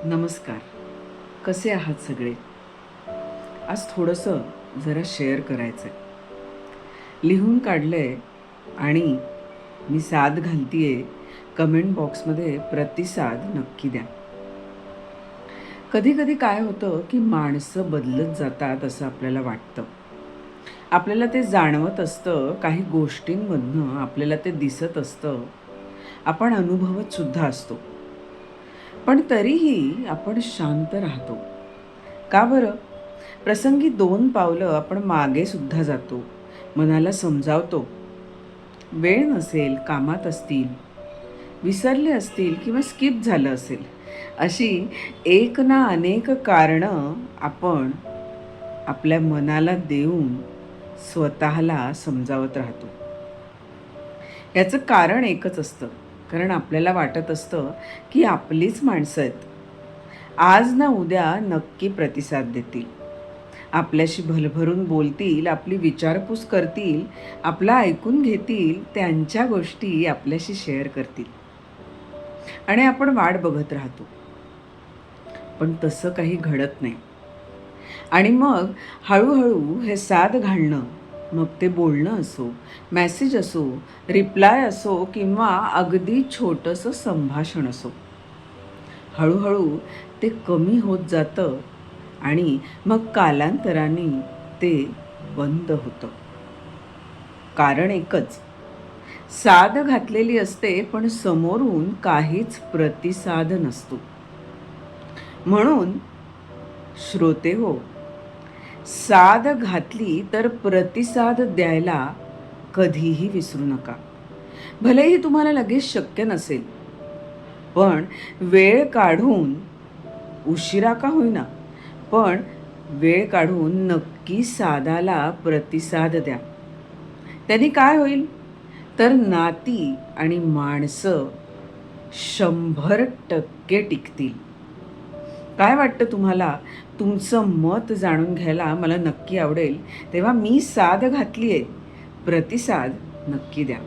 नमस्कार. कसे आहात सगळे? आज थोडंसं जरा शेअर करायचं आहे. लिहून काढलं आहे आणि मी साद घालते कमेंट बॉक्समध्ये प्रतिसाद नक्की द्या. कधी-कधी काय होतं, की माणसं बदलत जातात असं आपल्याला वाटतं. आपल्याला ते जाणवत असतं, काही गोष्टींमधनं आपल्याला ते दिसत असतं. आपण अनुभवत सुद्धा असतो. पण तरीही आपण शांत राहतो. का बरं? प्रसंगी 2 पावलं आपण मागे सुद्धा जातो. मनाला समजावतो. वेळ नसेल, कामात असतील, विसरले असतील किंवा स्किप झालं असेल. अशी एक ना अनेक कारणं आपण आपल्या मनाला देऊन स्वतःला समजावत राहतो. याचं कारण एकच असतं. कारण आपल्याला वाटत असतं, की आपलीच माणसं आहेत. आज ना उद्या नक्की प्रतिसाद देतील. आपल्याशी भरभरून बोलतील, आपली विचारपूस करतील, आपलं ऐकून घेतील, त्यांच्या गोष्टी आपल्याशी शेअर करतील आणि आपण वाट बघत राहतो. पण तसं काही घडत नाही. आणि मग हळूहळू हे साद घालणं, मग ते बोलणं असो, मेसेज असो, रिप्लाय असो किंवा अगदी छोटंसं संभाषण असो, हळूहळू ते कमी होत जातं आणि मग कालांतराने ते बंद होतं. कारण एकच, साद घातलेली असते पण समोरून काहीच प्रतिसाद नसतो. म्हणून श्रोते हो, साद घातली तर प्रतिसाद द्यायला कधीही विसरू नका. भलेही तुम्हाला लगेच शक्य नसेल, पण वेळ काढून, उशिरा का होईना, पण वेळ काढून नक्की सादाला प्रतिसाद द्या. त्यांनी काय होईल? तर नाती आणि माणसं 100% टिकतील. काय वाटतं तुम्हाला? तुमचं मत जाणून घ्यायला मला नक्की आवडेल. तेव्हा मी साद घातली आहे, प्रतिसाद नक्की द्या.